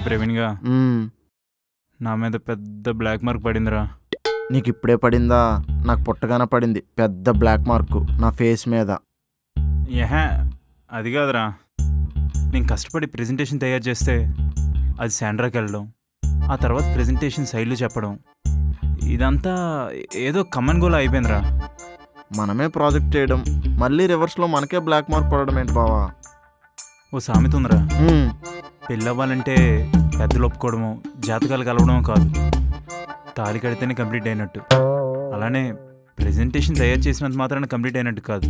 ప్రవీణ్గా మ్మ్. నా మీద పెద్ద బ్లాక్ మార్క్ పడిందిరా. నీకు ఇప్పుడే పడిందా? నాకు పుట్టగానే పడింది పెద్ద బ్లాక్ మార్కు నా ఫేస్ మీద. ఏహే అది కాదురా, నేను కష్టపడి ప్రెజెంటేషన్ తయారు చేస్తే అది శాండ్రాకి వెళ్ళడం, ఆ తర్వాత ప్రెజెంటేషన్ సైడ్లు చెప్పడం, ఇదంతా ఏదో కమన్ గోల్ అయిపోయిందిరా. మనమే ప్రాజెక్ట్ చేయడం, మళ్ళీ రివర్స్లో మనకే బ్లాక్ మార్క్ పడడం ఏంటి బావా? ఓ సామెత ఉందిరా, మ్మ్. పెళ్ళవ్వాలంటే పెద్దలు ఒప్పుకోవడము, జాతకాలు కలవడమో కాదు, తాళి కడితేనే కంప్లీట్ అయినట్టు. అలానే ప్రెజెంటేషన్ తయారు చేసినంత మాత్రాన కంప్లీట్ అయినట్టు కాదు,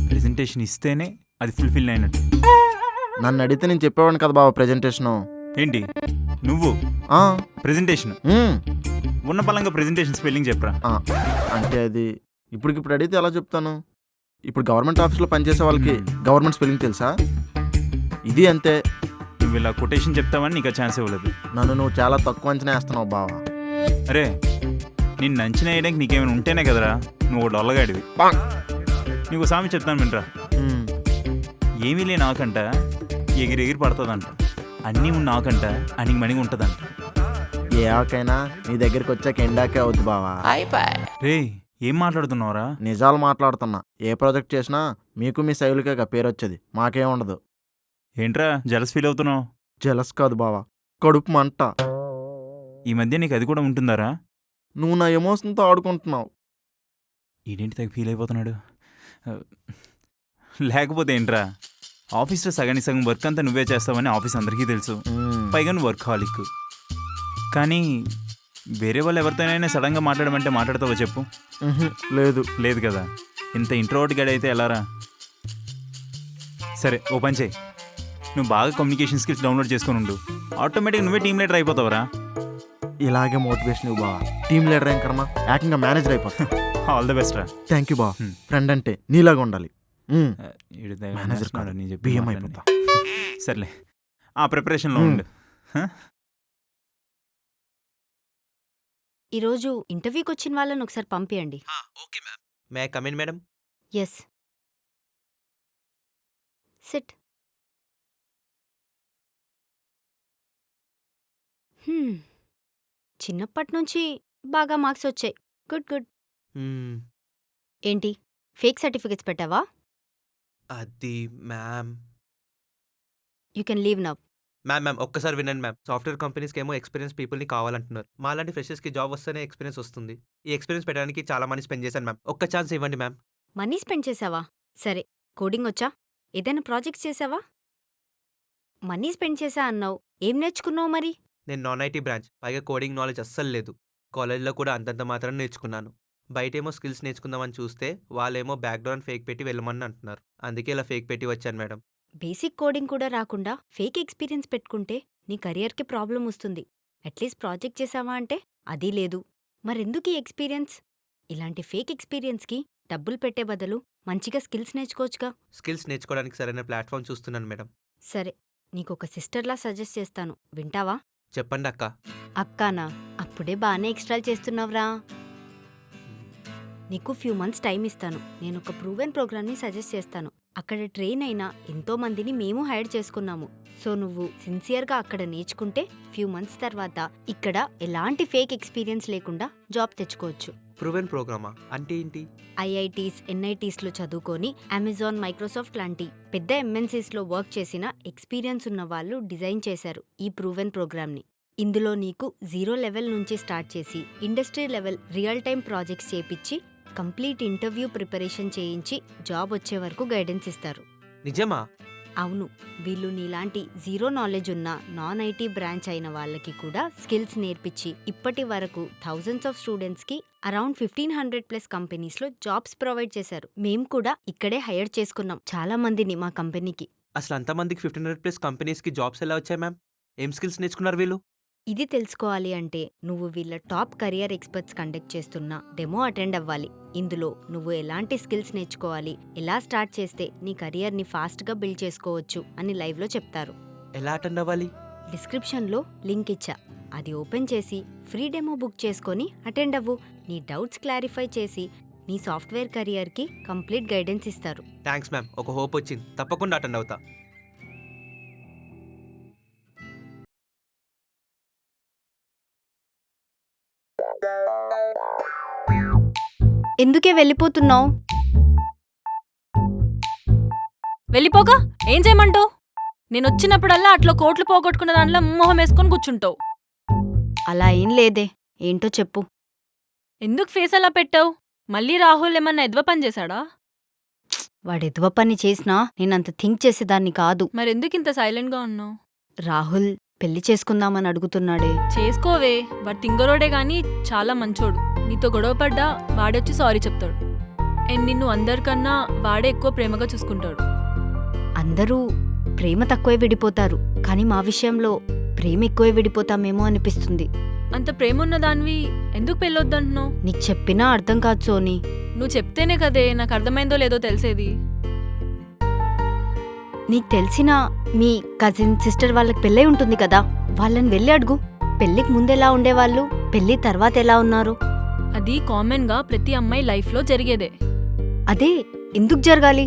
ప్రెజెంటేషన్ ఇస్తేనే అది ఫుల్ఫిల్ అయినట్టు. నన్ను అడిగితే నేను చెప్పేవాడిని కదా బావా ప్రెజెంటేషను. ఏంటి నువ్వు ఆ, ప్రెజెంటేషన్ మ్మ్. ఉన్న పలంగా ప్రెజెంటేషన్ స్పెల్లింగ్ చెప్పరా. ఆ, అంటే అది ఇప్పుడు అడిగితే ఎలా చెప్తాను? ఇప్పుడు గవర్నమెంట్ ఆఫీస్లో పనిచేసే వాళ్ళకి గవర్నమెంట్ స్పెల్లింగ్ తెలుసా? ఇది అంతే. నువ్వు ఇలా కొటేషన్ చెప్తావని నీకు ఛాన్స్ ఇవ్వలేదు. నన్ను నువ్వు చాలా తక్కువ అంచనా వేస్తున్నావు బావా. అరే నిన్ను అంచనా వేయడానికి నీకేమైనా ఉంటేనే కదరా నువ్వు డొల్లగాడివి. నీకు సామి చెప్తాను వినరా. మ్మ్. ఏమీ లేని ఆకంట ఎగిరి పడుతుందంట, అన్నీ ఉన్న ఆకంట అనికి మణిగి ఉంటుందంట. ఏ ఆకైనా నీ దగ్గరికి వచ్చాక ఎండాకే అవుద్ది బావా. రే ఏం మాట్లాడుతున్నావురా? నిజాలు మాట్లాడుతున్నా. ఏ ప్రాజెక్ట్ చేసినా మీకు మీ శైలుకే పేరు వచ్చేది, మాకేం ఉండదు. ఏంట్రా జలస్ ఫీల్ అవుతున్నావు? జలస్ కాదు బావా, కడుపు మంట. ఈ మధ్య నీకు అది కూడా ఉంటుందారా? నువ్వు నా ఎమోషన్తో ఆడుకుంటున్నావు. ఈడేంటి తగ్గ ఫీల్ అయిపోతున్నాడు. లేకపోతే ఏంట్రా, ఆఫీస్లో సగానికి సగం వర్క్ అంతా నువ్వే చేస్తావని ఆఫీస్ అందరికీ తెలుసు. మ్మ్. పైగా నువ్వు వర్క్ హాలిక్. కానీ వేరే వాళ్ళు ఎవరితోనైనా సడన్గా మాట్లాడమంటే మాట్లాడతావో చెప్పు? మ్హూ. లేదు. లేదు కదా. ఇంత ఇంట్రోవర్ట్ గడ అయితే ఎలారా? సరే ఓ పని చేయి, నువ్వు బాగా కమ్యూనికేషన్ స్కిల్స్ డౌన్లోడ్ చేసుకొని ఉండు, ఆటోమేటిక్గా నువ్వే టీమ్ లీడర్ అయిపోతావురా. ఇలాగే మోటివేషన్ ఇవ్వు బావా. టీమ్ లీడర్ ఏం కర్మ, ఏకంగా మేనేజర్ అయిపోతా. ఆల్ ద బెస్ట్ రా. థ్యాంక్ యూ బావా. ఫ్రెండ్ అంటే నీలాగా ఉండాలి. మ్మ్. మేనేజర్ కాదు, నీ చెప్పి బియ్యం అయిపోతా. సర్లే ఆ ప్రిపరేషన్లో ఉండు. ఈరోజు ఇంటర్వ్యూకి వచ్చిన వాళ్ళని ఒకసారి పంపియండి. Okay ma'am. May I come in madam? Yes, sit. చిన్నప్పటి నుంచి బాగా మార్క్స్ వచ్చాయి. Good good. ఏంటి ఫేక్ సర్టిఫికెట్స్ పెట్టావా? అది ma'am. You can leave now. Ma'am ఒక్కసారి వినండి మ్యామ్. సాఫ్ట్వేర్ కంపెనీస్కి ఏమో ఎక్స్పీరియన్స్ పీపుల్ని కావాలంటున్నారు. మాలాంటి ఫ్రెషర్స్కి జాబ్ వస్తేనే ఎక్స్పీరియన్స్ వస్తుంది. ఈ ఎక్స్పీరియన్స్ పెట్టడానికి చాలా మనీ స్పెండ్ చేశాను మ్యామ్. ఒక్క ఛాన్స్ ఇవ్వండి మ్యామ్. మనీ స్పెండ్ చేసావా? సరే, కోడింగ్ వచ్చా? ఏదైనా ప్రాజెక్ట్స్ చేసావా? మనీ స్పెండ్ చేసా అన్నావు, ఏం నేర్చుకున్నావు మరి? నేను నాన్ ఐటీ బ్రాంచ్, పైగా కోడింగ్ నాలెడ్జ్ అస్సలు లేదు. కాలేజ్లో కూడా అంతంత మాత్రం నేర్చుకున్నాను. బయటేమో స్కిల్స్ నేర్చుకుందామని చూస్తే వాళ్ళేమో బ్యాక్గ్రౌండ్ ఫేక్ పెట్టి వెళ్ళమని అంటున్నారు. అందుకే ఇలా ఫేక్ పెట్టి వచ్చాను మేడం. బేసిక్ కోడింగ్ కూడా రాకుండా ఫేక్ ఎక్స్పీరియన్స్ పెట్టుకుంటే నీ కెరియర్కి ప్రాబ్లం వస్తుంది. అట్లీస్ట్ ప్రాజెక్ట్ చేసావా అంటే అదీ లేదు. మరెందుకు ఈ ఎక్స్పీరియన్స్? ఇలాంటి ఫేక్ ఎక్స్పీరియన్స్కి డబ్బులు పెట్టే బదులు మంచిగా స్కిల్స్ నేర్చుకోవచ్చుగా. స్కిల్స్ నేర్చుకోవడానికి సరైన ప్లాట్ఫామ్ చూస్తున్నాను మేడం. సరే, నీకొక సిస్టర్లా సజెస్ట్ చేస్తాను, వింటావా? చెప్పండి అక్క. అక్కానా? అప్పుడే బాగానే ఎక్స్ట్రాలు చేస్తున్నావురా. నీకు ఫ్యూ మంత్స్ టైం ఇస్తాను. నేను ఒక ప్రూవెన్ ప్రోగ్రామ్ని సజెస్ట్ చేస్తాను. అక్కడ ట్రైన్ అయిన ఎంతో మందిని మేము హైర్ చేసుకున్నాము. సో నువ్వు సిన్సియర్గా అక్కడ నేర్చుకుంటే ఫ్యూ మంత్స్ తర్వాత ఇక్కడ ఎలాంటి ఫేక్ ఎక్స్పీరియన్స్ లేకుండా జాబ్ తెచ్చుకోవచ్చు. ప్రూవెన్ ప్రోగ్రామా అంటే ఏంటి? ఐఐటీస్, ఎన్ఐటీస్లో చదువుకొని అమెజాన్, మైక్రోసాఫ్ట్ లాంటి పెద్ద ఎంఎన్సీస్లో వర్క్ చేసిన ఎక్స్పీరియన్స్ ఉన్న వాళ్ళు డిజైన్ చేశారు ఈ ప్రూవెన్ ప్రోగ్రామ్ని. ఇందులో నీకు 0 లెవెల్ నుంచి స్టార్ట్ చేసి industry level real time projects చేపించి కంప్లీట్ ఇంటర్వ్యూ ప్రిపరేషన్ చేయించి జాబ్ వచ్చే వరకు గైడెన్స్ ఇస్తారు. నిజమా? అవును, వీళ్ళు నీలాంటి 0 నాలెడ్జ్ ఉన్న నాన్ ఐటీ బ్రాంచ్ అయిన వాళ్ళకి కూడా స్కిల్స్ నేర్పించి ఇప్పటి వరకు థౌజండ్స్ ఆఫ్ స్టూడెంట్స్కి అరౌండ్ 1500+ కంపెనీస్లో జాబ్స్ ప్రొవైడ్ చేశారు. మేం కూడా ఇక్కడే హైర్ చేసుకున్నాం చాలా మందిని మా కంపెనీకి. అసలు అంతమందికి 1500+ కంపెనీస్కి జాబ్స్ ఎలా వచ్చాయి మ్యామ్? ఏం స్కిల్స్ నేర్చుకున్నారు వీళ్ళు? ఇది తెలుసుకోవాలి అంటే నువ్వు వీళ్ళ టాప్ కెరియర్ ఎక్స్పర్ట్స్ కండక్ట్ చేస్తున్న డెమో అటెండ్ అవ్వాలి. ఇందులో నువ్వు ఎలాంటి స్కిల్స్ నేర్చుకోవాలి, ఎలా స్టార్ట్ చేస్తే నీ కెరియర్ని ఫాస్ట్గా బిల్డ్ చేసుకోవచ్చు అని లైవ్లో చెప్తారు. ఎలా అటెండ్ అవ్వాలి? డిస్క్రిప్షన్లో లింక్ ఇచ్చా, అది ఓపెన్ చేసి ఫ్రీ డెమో బుక్ చేసుకొని అటెండ్ అవ్వు. నీ డౌట్స్ క్లారిఫై చేసి నీ సాఫ్ట్వేర్ కెరియర్కి కంప్లీట్ గైడెన్స్ ఇస్తారు. థ్యాంక్స్ మ్యామ్, ఒక హోప్ వచ్చింది. తప్పకుండా అటెండ్ అవుతా. ఎందుకే వెళ్ళిపోతున్నావు? వెళ్ళిపోక ఏం చేయమంటావు? నేను వచ్చినప్పుడల్లా అట్లా కోట్లు పోగొట్టుకున్న దాంట్లో మొహం వేసుకొని కూర్చుంటావు. అలా ఏం లేదే, ఏంటో చెప్పు. ఎందుకు ఫేస్ అలా పెట్టావు? మళ్ళీ రాహుల్ ఏమన్నా ఎద్వ పని చేశాడా? వాడెదువ పని చేసినా నేనంత థింక్ చేసేదాన్ని కాదు. మరెందుకు ఇంత సైలెంట్గా ఉన్నావు? రాహుల్ పెళ్లి చేసుకుందామని అడుగుతున్నాడే. చేసుకోవే, వాడు తింగరోడే గాని చాలా మంచోడు. నీతో గొడవపడ్డా వాడొచ్చి సారీ చెప్తాడు. అండ్ నిన్ను అందరికన్నా వాడే ఎక్కువ ప్రేమగా చూసుకుంటాడు. అందరూ ప్రేమ తక్కువే విడిపోతారు, కానీ మా విషయంలో ప్రేమ ఎక్కువే విడిపోతామేమో అనిపిస్తుంది. అంత ప్రేమ ఉన్న దానివి ఎందుకు పెళ్ళొద్దంటున్నావు? నీకు చెప్పినా అర్థం కాదు సోనీ. నువ్వు చెప్తేనే కదే నాకు అర్థమైందో లేదో తెలిసేది. నీకు తెలిసిన మీ కజిన్ సిస్టర్ వాళ్ళకి పెళ్ళై ఉంటుంది కదా, వాళ్ళని వెళ్ళి అడుగు. పెళ్లికి ముందెలా ఉండేవాళ్ళు, పెళ్లి తర్వాత ఎలా ఉన్నారు? అది కామన్గా ప్రతి అమ్మాయి లైఫ్లో జరిగేదే. అదే ఎందుకు జరగాలి?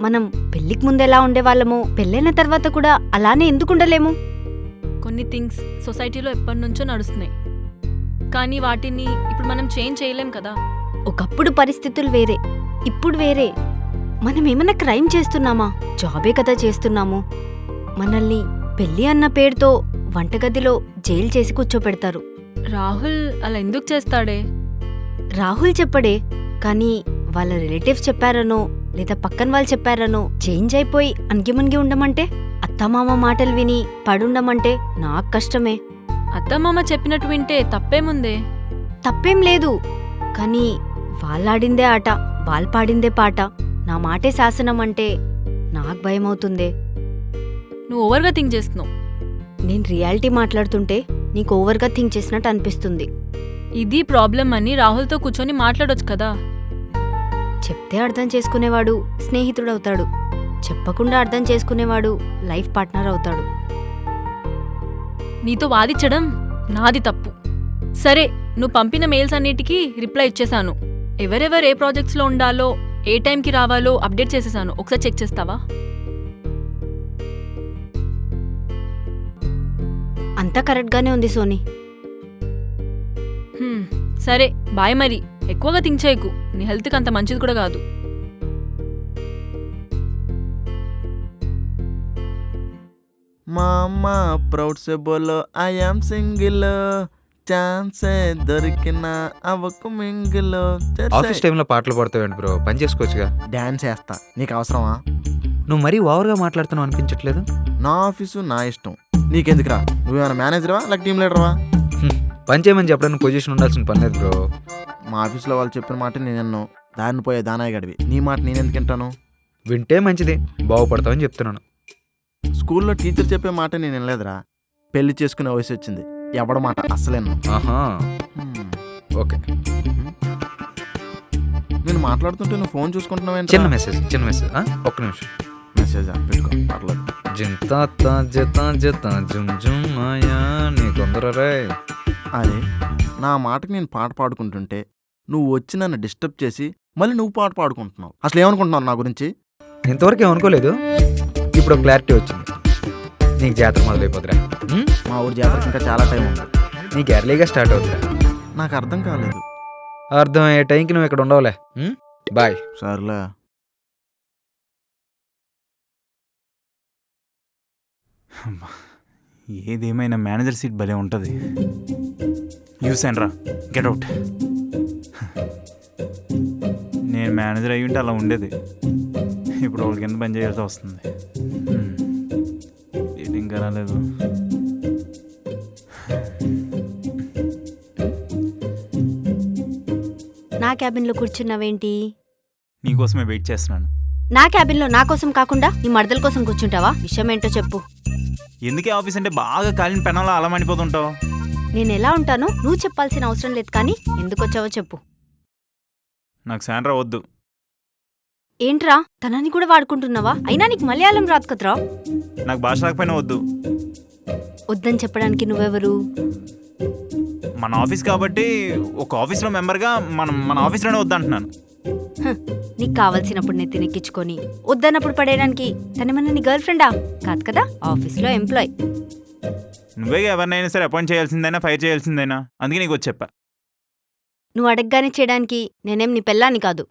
మనం పెళ్లికి ముందెలా ఉండేవాళ్ళమో పెళ్ళైన తర్వాత కూడా అలానే ఎందుకు ఉండలేము? కొన్ని థింగ్స్ సొసైటీలో ఎప్పటినుంచో నడుస్తున్నాయి, కానీ వాటిని ఇప్పుడు మనం చేంజ్ చేయలేం కదా. ఒకప్పుడు పరిస్థితులు వేరే, ఇప్పుడు వేరే. మనం ఏమన్నా క్రైమ్ చేస్తున్నామా? జాబే కదా చేస్తున్నాము. మనల్ని పెళ్లి అన్న పేరుతో వంటగదిలో జైలు చేసి కూర్చోపెడతారు. రాహుల్ అలా ఎందుకు చేస్తాడే? రాహుల్ చెప్పడే, కానీ వాళ్ళ రిలేటివ్స్ చెప్పారనో లేదా పక్కన వాళ్ళు చెప్పారనో చేంజ్ అయిపోయి అంగిముంగి ఉండమంటే, అత్తమామ మాటలు విని పడుండమంటే నాకు కష్టమే. అత్తమామ చెప్పినట్టు వింటే తప్పేముందే? తప్పేం లేదు, కానీ వాళ్ళాడిందే ఆట, వాళ్ళు పాడిందే పాట, నా మాటే శాసనం అంటే నాకు భయమవుతుందే. నువ్వు ఓవర్గా థింక్ చేస్తున్నావు. నేను రియాలిటీ మాట్లాడుతుంటే నీకు ఓవర్గా థింక్ చేసినట్టు అనిపిస్తుంది. ఇది ప్రాబ్లం అని రాహుల్తో కూర్చొని మాట్లాడొచ్చు కదా. చెప్తే అర్థం చేసుకునేవాడు స్నేహితుడవుతాడు, చెప్పకుండా అర్థం చేసుకునేవాడు లైఫ్ పార్ట్నర్ అవుతాడు. నీతో వాదించడం నాది తప్పు. సరే, నువ్వు పంపిన మెయిల్స్ అన్నిటికీ రిప్లై ఇచ్చేశాను. ఎవరెవరు ఏ ప్రాజెక్ట్స్లో ఉండాలో, ఏ టైంకి రావాలో అప్డేట్ చేసేసాను. ఒకసారి చెక్ చేస్తావా? అంతా కరెక్ట్గానే ఉంది సోనీ. సరే, బాయ్. మరి ఎక్కువగా థింక్ చేయకు, నీ హెల్త్కి అంత మంచిది కూడా కాదు. మామ ప్రౌడ్ సే బోలో ఐ యామ్ సింగిల్, ఛాన్సే దొరికిన అవకు మింగిల్. ఆఫీస్ టైంలో పాటలు పాడతావేంటి బ్రో? పని చేసుకోవచ్చుగా. డాన్స్ చేస్తా, నీకు అవసరమా? నువ్వు మరీ ఓవర్గా మాట్లాడుతున్నావు అనిపించట్లేదు? నా ఆఫీసు నా ఇష్టం, నీకెందుకురా? నువ్వేమైనా మేనేజర్వా లేక టీం లీడర్వా? పని చేయమని చెప్పడానికి పొజిషన్ ఉండాల్సిన పని లేదు బ్రో. మా ఆఫీస్లో వాళ్ళు చెప్పిన మాట నేను విన్నాను, దారిని పోయే దానాయి గడివి. నీ మాట నేనెందుకు వింటాను? వింటే మంచిది, బాగుపడతావని చెప్తున్నాను. స్కూల్లో టీచర్ చెప్పే మాట నేను వినలేదురా. పెళ్లి చేసుకునే వయసు వచ్చింది, ఎవడ మాట అస్సలు విన్ను. ఆహా, ఓకే. నేను మాట్లాడుతుంటే నువ్వు ఫోన్ చూసుకుంటున్నావేంటి? చిన్న మెసేజ్ ఒక్క నిమిషం. మెసేజ్ పెట్టుకో, పర్లేదు. అరే, నా మాటకి నేను పాట పాడుకుంటుంటే నువ్వు వచ్చి నన్ను డిస్టర్బ్ చేసి మళ్ళీ నువ్వు పాట పాడుకుంటున్నావు. అసలు ఏమనుకుంటున్నావు నా గురించి? ఇంతవరకు ఏమనుకోలేదు, ఇప్పుడు క్లారిటీ వచ్చింది. నీకు జాతర మొదలైపోతురా. మా ఊరి జాతరకి ఇంకా చాలా టైం ఉంది. నీకు ఎర్లీగా స్టార్ట్ అవుతురా. నాకు అర్థం కాలేదు. అర్థం అయ్యే టైంకి నువ్వు ఇక్కడ ఉండవులే. బాయ్. సర్లే. ఏదేమైనా మేనేజర్ సీట్ భలే ఉంటుంది. యూసాను రా, గెట్ అవుట్. నేను మేనేజర్ అయ్యి ఉంటే అలా ఉండేది. ఇప్పుడు వాళ్ళకి కింద పని చేయాల్సి వస్తుంది. ఇది ఇంకా రాలేదు. నా క్యాబిన్లో కూర్చున్నావేంటి? నీకోసమే వెయిట్ చేస్తున్నాను. నా క్యాబిన్లో నా కోసం కాకుండా నీ మర్దల కోసం కూర్చుంటావా? విషయం ఏంటో చెప్పు. ఎందుకే ఆఫీస్ అంటే బాగా కాలిన పెనంలో అలా మండిపోతుంటావు? నేను ఎలా ఉంటానో నువ్వు చెప్పాల్సిన అవసరం లేదు, కానీ ఎందుకు వచ్చావో చెప్పు. నాకు శాండ్రా వద్దు. ఏంట్రా, తనని కూడా వాడుకుంటున్నావా? అయినా నీకు మలయాళం రాదు కదరా. నాకు భాష రాకపోయినా వద్దు. వద్దని చెప్పడానికి నువ్వెవరు? మన ఆఫీస్ కాబట్టి ఒక ఆఫీస్లో మెంబర్గా మన ఆఫీస్లోనే వద్దంటున్నాను. నీకు కావాల్సినప్పుడు నెత్తినెక్కించుకొని వద్దన్నప్పుడు పడేయడానికి తనేమన్నా నీ గర్ల్ ఫ్రెండా? కాదు కదా, ఆఫీస్లో ఎంప్లాయ్. నువ్వే ఎవరినైనా సరే అపాయింట్ చేయాల్సిందైనా ఫైర్ చేయాల్సిందైనా, అందుకే నీకు వచ్చి చెప్పా. నువ్వు అడగగానే చేయడానికి నేనేం నీ పెళ్ళాన్ని కాదు.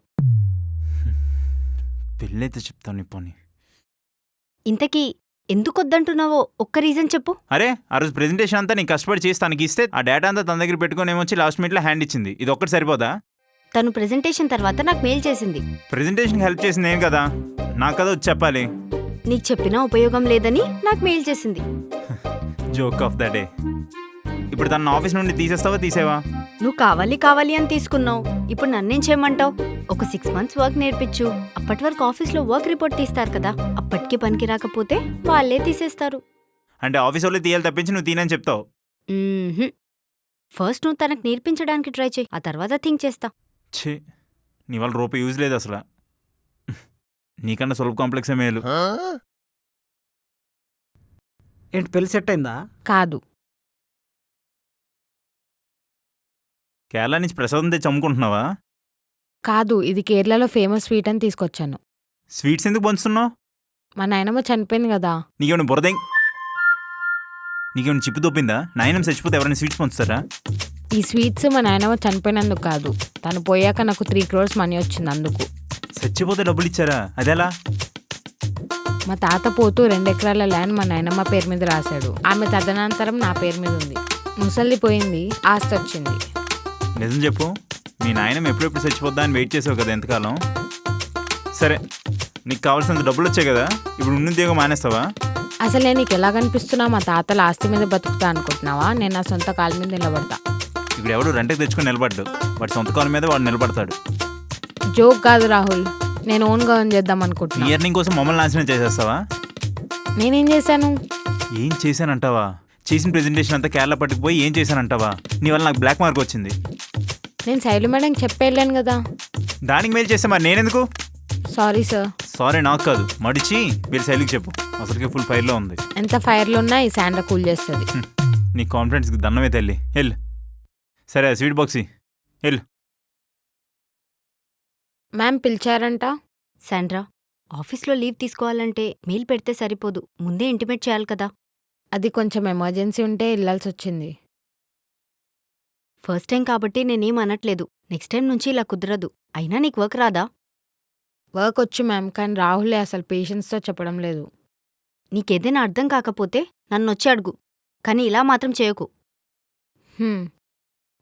పెళ్ళైతే చెప్తాను నీ పోనీ. ఇంతకీ ఎందుకొద్దంటున్నావో ఒక్క రీజన్ చెప్పు. అరే ఆ రోజు ప్రెజెంటేషన్ అంతా నేను కష్టపడి చేసి తనకి ఇస్తే ఆ డేటా అంతా తన దగ్గర పెట్టుకొని ఏమొచ్చి లాస్ట్ మినిట్లో హ్యాండ్ ఇచ్చింది. ఇది ఒక్కటి సరిపోదా? తను ప్రెజెంటేషన్ తర్వాత నాకు మెయిల్ చేసింది. ప్రెజెంటేషన్కి హెల్ప్ చేసింది ఏం కదా, నాకు కదా వచ్చి చెప్పాలి. నీకు చెప్పినా ఉపయోగం లేదని నాకు మెయిల్ చేసింది. Joke of the day. ఇప్పుడు తన ఆఫీస్ నుండి తీసేస్తావా తీసేవా? నువ్వు కావాలి అని తీసుకున్నావు. ఇప్పుడు నన్నేం చేయమంటావు? ఒక 6 months వర్క్ నేర్పించు. అప్పటి వరకు ఆఫీస్లో వర్క్ రిపోర్ట్ తీస్తారు కదా, అప్పటికి పనికి రాకపోతే వాళ్ళే తీసేస్తారు. అంటే ఆఫీస్ వాళ్ళు తీయాలి తప్పించి నువ్వు తీనని చెప్తావు. ఫస్ట్ నువ్వు తనకు నేర్పించడానికి ట్రై చేయి, ఆ తర్వాత థింక్ చేస్తా. ఛీ, నీ వాళ్ళ రూపాయి యూజ్ లేదు అసలు. నీకన్నా సులభ కాంప్లెక్సే మేలు. ఏంటి పెళ్లి సెట్ అయిందా? కాదు. కేరళ నుంచి ప్రసాదం తెచ్చి అమ్ముకుంటున్నావా? కాదు, ఇది కేరళలో ఫేమస్ స్వీట్ అని తీసుకొచ్చాను. స్వీట్స్ ఎందుకు పంచుతున్నావు? మా నాయనమ్మ చనిపోయింది కదా. నీకేమైనా బురదేం, నీకేమైనా చిప్పు తోపిందా? నాయనం చచ్చిపోతే ఎవరైనా స్వీట్స్ పంచుతారా? ఈ స్వీట్స్ మా నాయనమ్మ చనిపోయినందుకు కాదు, తను పోయాక నాకు 3 crores మనీ వచ్చింది అందుకు. చచ్చిపోతే డబ్బులు ఇచ్చారా? అదెలా? మా తాత పోతూ 2 ఎకరాల ల్యాండ్ మా నాయనమ్మ పేరు మీద రాశాడు. ఆమె తదనంతరం నా పేరు మీద ఉంది. ముసల్ది పోయింది, ఆస్తి వచ్చింది. నిజం చెప్పు, మీ నాయనం ఎప్పుడెప్పుడు చచ్చిపోద్దా అని వెయిట్ చేసావు కదా ఎంతకాలం? సరే, నీకు కావాల్సినంత డబ్బులు వచ్చాయి కదా, ఇప్పుడు ఉద్యోగం మానేస్తావా? అసలు నేను నీకు ఎలా కనిపిస్తున్నా? మా తాతల ఆస్తి మీద బతుకుతా అనుకుంటున్నావా? నేను నా సొంత కాళ్ళ మీద నిలబడతా. ఇప్పుడు ఎవడు రెంట్కి తెచ్చుకొని నిలబడ్డు, వాడి సొంత కాలం మీద వాడు నిలబడతాడు. జోక్ కాదు రాహుల్, నేను ఓన్గా ఎర్న్ చేద్దాం అనుకుంటున్నా. ఇయర్నింగ్ కోసం మమ్మల్ని నాశనం చేసేస్తావా? నేనేం చేశాను? ఏం చేశానంటావా? చేసిన ప్రెజెంటేషన్ అంతా కేరళ పట్టుకుపోయి ఏం చేశానంటావా? నీ వల్ల నాకు బ్లాక్ మార్క్ వచ్చింది. నేను శైలు మేడంకి చెప్పేళ్ళాను కదా. దానికి మెయిల్ చేస్తే మరి నేనెందుకు? Sorry sir. సారీ నాకు కాదు, మడిచి మీరు శైలికి చెప్పు, అసలుకి ఫుల్ ఫైర్లో ఉంది. ఎంత ఫైర్లో ఉన్నా ఈ శాండ్రా కూల్ చేస్తుంది. నీ కాన్ఫిడెన్స్కి దండమే తల్లి, వెళ్ళు. సరే స్వీట్ బాక్స్ వెళ్ళు. మ్యామ్ పిలిచారంట. శాండ్రా, ఆఫీస్లో లీవ్ తీసుకోవాలంటే మెయిల్ పెడితే సరిపోదు, ముందే ఇంటిమేట్ చేయాలి కదా. అది కొంచెం ఎమర్జెన్సీ ఉంటే వెళ్ళాల్సి వచ్చింది. ఫస్ట్ టైం కాబట్టి నేనేం అనట్లేదు, నెక్స్ట్ టైం నుంచి ఇలా కుదరదు. అయినా నీకు వర్క్ రాదా? వర్క్ వచ్చు మ్యామ్, కానీ రాహులే అసలు పేషెన్స్తో చెప్పడం లేదు. నీకేదైనా అర్థం కాకపోతే నన్నొచ్చి అడుగు, కానీ ఇలా మాత్రం చేయకు.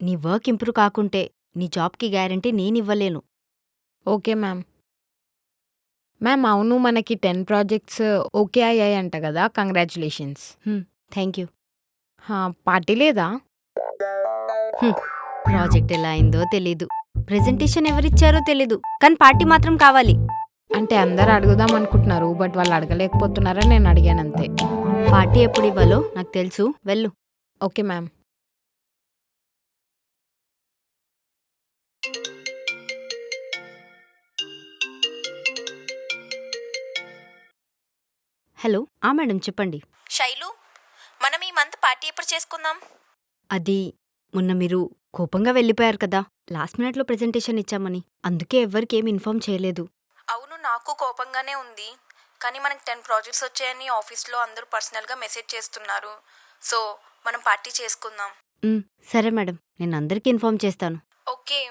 నీ వర్క్ ఇంప్రూవ్ కాకుంటే నీ జాబ్కి గ్యారంటీ నేనివ్వలేను. Okay ma'am. మ్యామ్ అవును, మనకి 10 projects ఓకే అయ్యాయంట కదా, కంగ్రాచులేషన్స్. Thank you. పార్టీ లేదా? ప్రాజెక్ట్ ఎలా అయిందో తెలీదు, ప్రెజెంటేషన్ ఎవరిచ్చారో తెలీదు, కానీ పార్టీ మాత్రం కావాలి. అంటే అందరు అడుగుదాం అనుకుంటున్నారు, బట్ వాళ్ళు అడగలేకపోతున్నారని నేను అడిగానంతే. పార్టీ ఎప్పుడు ఇవ్వాలో నాకు తెలుసు, వెళ్ళు. Okay ma'am. హలో, మేడం చెప్పండి. శైలు, మనం ఈ మంత్ పార్టీ ఎప్పుడు చేసుకుందాం? అది మొన్న మీరు కోపంగా వెళ్ళిపోయారు కదా, లాస్ట్ మినిట్లో ప్రెజెంటేషన్ ఇచ్చామని, అందుకే ఎవ్వరికి ఏమి ఇన్ఫార్మ్ చేయలేదు. అవును, నాకు కోపంగానే ఉంది, కానీ మనకి 10 projects వచ్చాయని ఆఫీస్లో అందరూ పర్సనల్గా మెసేజ్ చేస్తున్నారు. సో మనం పార్టీ చేసుకుందాం. సరే మేడం, నేను అందరికీ ఇన్ఫార్మ్ చేస్తాను. ఓకే,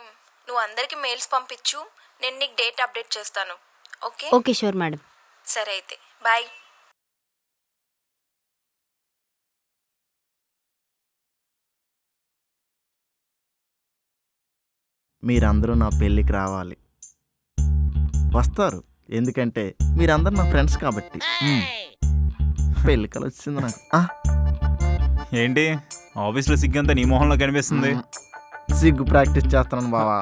నువ్వు అందరికి మెయిల్స్ పంపించు, నేను నీకు డేట్ అప్డేట్ చేస్తాను. Okay okay sure madam. సరే అయితే బాయ్. మీరందరూ నా పెళ్ళికి రావాలి. వస్తారు, ఎందుకంటే మీరందరూ నా ఫ్రెండ్స్ కాబట్టి. పెళ్ళికలు వచ్చింది నాకు. ఏంటి ఆఫీస్లో సిగ్గంతా నీ మొహంలో కనిపిస్తుంది? సిగ్గు ప్రాక్టీస్ చేస్తున్నాను బావా.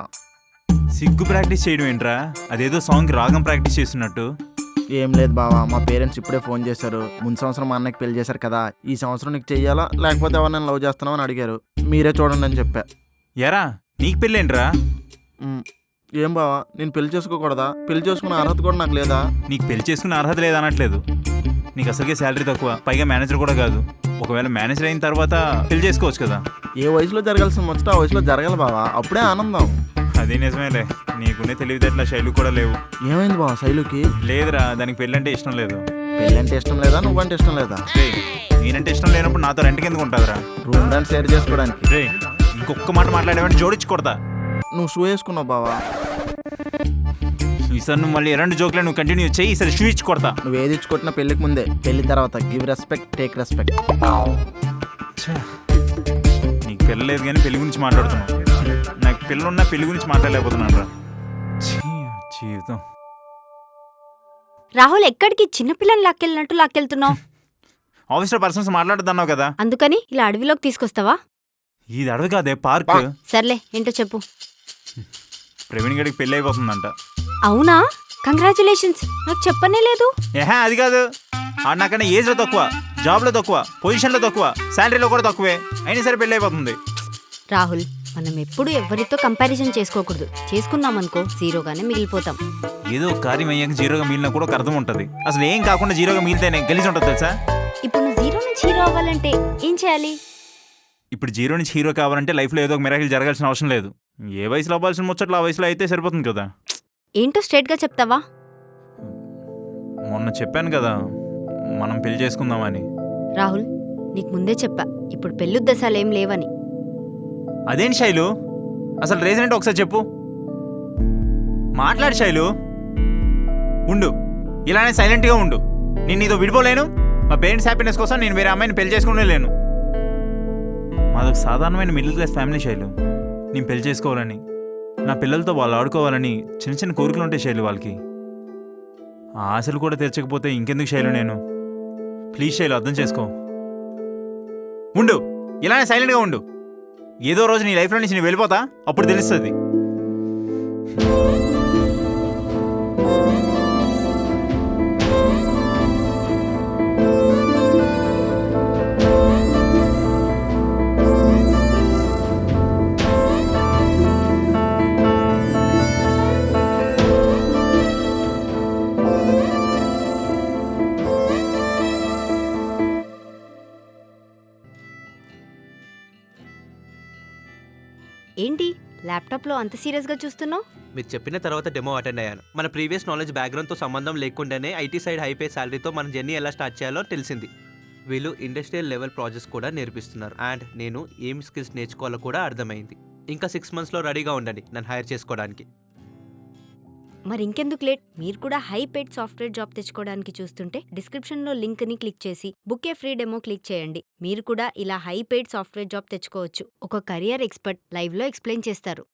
సిగ్గు ప్రాక్టీస్ చేయడం ఏంట్రా? అదేదో సాంగ్కి రాగం ప్రాక్టీస్ చేస్తున్నట్టు. ఏం లేదు బావా, మా పేరెంట్స్ ఇప్పుడే ఫోన్ చేశారు. ముందు సంవత్సరం మా అన్నకి పెళ్లి చేశారు కదా, ఈ సంవత్సరం నీకు చెయ్యాలా లేకపోతే ఎవరు నేను లవ్ చేస్తున్నావు అని అడిగారు. మీరే చూడండి అని చెప్పా. ఎరా నీకు పెళ్ళేంట్రా? ఏం బావా, నేను పెళ్లి చేసుకోకూడదా? పెళ్లి చేసుకునే అర్హత కూడా నాకు లేదా? నీకు పెళ్లి చేసుకునే అర్హత లేదనట్లేదు, నీకు అసలుకే శాలరీ తక్కువ, పైగా మేనేజర్ కూడా కాదు. ఒకవేళ మేనేజర్ అయిన తర్వాత పెళ్లి చేసుకోవచ్చు కదా. ఏ వయసులో జరగాల్సిన ముచ్చట ఆ వయసులో జరగాలి బావా, అప్పుడే ఆనందం. అదే నిజమేలే, నీకునే తెలివితేటల శైలు కూడా లేవు. ఏమైంది బావా శైలుకి? లేదురా, దానికి పెళ్ళంటే ఇష్టం లేదు. పెళ్ళంటే ఇష్టం లేదా? నువ్వంటే ఇష్టం లేదా? రే, నేనంటే ఇష్టం లేనప్పుడు నాతో రెంట్కి ఎందుకు ఉంటుందిరా? రూమ్ రెంట్ షేర్ చేసుకోవడానికి. రే, ఇంకొక మాట మాట్లాడేవంటే జోడించి కొడతా. నువ్వు షూ వేసుకున్నావు బావా. ఈసారి నువ్వు మళ్ళీ ఎలాంటి జోక్లే నువ్వు కంటిన్యూ చేయి, ఈసారి షూ ఇచ్చి కొడతా. నువ్వు ఏది ఇచ్చుకుంటున్నా పెళ్ళికి ముందే, పెళ్లి తర్వాత గివ్ రెస్పెక్ట్ టేక్ రెస్పెక్ట్. నీకు పిల్ల లేదు కానీ పెళ్లి గురించి మాట్లాడుతున్నావు. నాకు పిల్లలున్నా పెళ్లి గురించి మాట్లాడలేకపోతున్నాను రా. జీవితం. రాహుల్ ఎక్కడికి చిన్నపిల్లని లాక్కెళ్ళినట్టు లాక్కెళ్తున్నావు? ఆఫీస్లో పర్సన్స్ మాట్లాడుతున్నావు కదా, అందుకని ఇలా అడవిలోకి తీసుకొస్తావా? ఇది అడవి కాదే పార్క్. సర్లే ఏంటో చెప్పు. ప్రవీణ్ గడికి పెళ్ళి అయిపోతుందంట. అవునా? కంగ్రాచులేషన్స్, నాకు చెప్పనే లేదు. ఏహా అది కాదు, ఆడు నాకన్నా ఏజ్లో తక్కువ, జాబ్లో తక్కువ, పొజిషన్లో తక్కువ, శాలరీలో కూడా తక్కువే, అయినా సరే పెళ్ళి అయిపోతుంది. రాహుల్, మనం ఎప్పుడు ఎవరితో కంపారిజన్ చేసుకోకూడదు. చేసుకున్నామనుకో జీరోగానే మిగిలిపోతాం. ఏదో ఒక కార్యం అయ్యాక జీరోగా మిగిలినా కూడా ఒక అర్థం ఉంటుంది. అసలు ఏం కాకుండా జీరోగా మిగిలితేనే గెలిచి ఉంటుంది తెలుసా. ఇప్పుడు నువ్వు జీరో నుంచి హీరో అవ్వాలంటే ఏం చేయాలి? ఇప్పుడు జీరో నుంచి హీరో కావాలంటే లైఫ్లో ఏదో ఒక మిరాకిల్ జరగాల్సిన అవసరం లేదు. ఏ వయసులో అవ్వాల్సిన ముచ్చట్లు ఆ వయసులో అయితే సరిపోతుంది కదా. ఏంటో స్ట్రైట్గా చెప్తావా? మొన్న చెప్పాను కదా మనం పెళ్లి చేసుకుందామని. రాహుల్, నీకు ముందే చెప్పా ఇప్పుడు పెళ్ళుద్దశాలు ఏం లేవని. అదేంటి శైలు, అసలు రీజన్ ఏంటో ఒకసారి చెప్పు. మాట్లాడు శైలు. ఉండు, ఇలానే సైలెంట్గా ఉండు. నేను నీతో విడిపోలేను. మా పేరెంట్స్ హ్యాపీనెస్ కోసం నేను వేరే అమ్మాయిని పెళ్లి చేసుకునే లేను. మాదొక సాధారణమైన మిడిల్ క్లాస్ ఫ్యామిలీ శైలు. నేను పెళ్లి చేసుకోవాలని, నా పిల్లలతో వాళ్ళు ఆడుకోవాలని చిన్న చిన్న కోరికలు ఉంటాయి శైలు వాళ్ళకి. ఆ ఆశలు కూడా తీర్చకపోతే ఇంకెందుకు శైలు నేను. ప్లీజ్ శైలు అర్థం చేసుకో. ఉండు, ఇలానే సైలెంట్గా ఉండు. ఏదో రోజు నీ లైఫ్లో నుంచి నేను వెళ్ళిపోతా, అప్పుడు తెలుస్తుంది. ఏంటి ల్యాప్టాప్లో అంత సీరియస్గా చూస్తున్నావు? మీరు చెప్పిన తర్వాత డెమో అటెండ్ అయ్యాను. మన ప్రీవియస్ నాలెడ్జ్ బ్యాక్గ్రౌండ్తో సంబంధం లేకుండానే ఐటీ సైడ్ హైపే శాలరీతో మన జర్నీ ఎలా స్టార్ట్ చేయాలో తెలిసింది. వీళ్ళు ఇండస్ట్రియల్ లెవెల్ ప్రాజెక్ట్స్ కూడా నేర్పిస్తున్నారు. అండ్ నేను ఏం స్కిల్స్ నేర్చుకోవాలో కూడా అర్థమైంది. ఇంకా 6 monthsలో రెడీగా ఉండండి నన్ను హైర్ చేసుకోవడానికి. మరి ఇంకెందుకు లేట్? మీరు కూడా హై పెయిడ్ సాఫ్ట్వేర్ జాబ్ తెచ్చుకోవడానికి చూస్తుంటే డిస్క్రిప్షన్లో లింక్ని క్లిక్ చేసి బుక్ ఏ ఫ్రీ డెమో క్లిక్ చేయండి. మీరు కూడా ఇలా హై పెయిడ్ సాఫ్ట్వేర్ జాబ్ తెచ్చుకోవచ్చు. ఒక కెరియర్ ఎక్స్పర్ట్ లైవ్లో ఎక్స్ప్లెయిన్ చేస్తారు.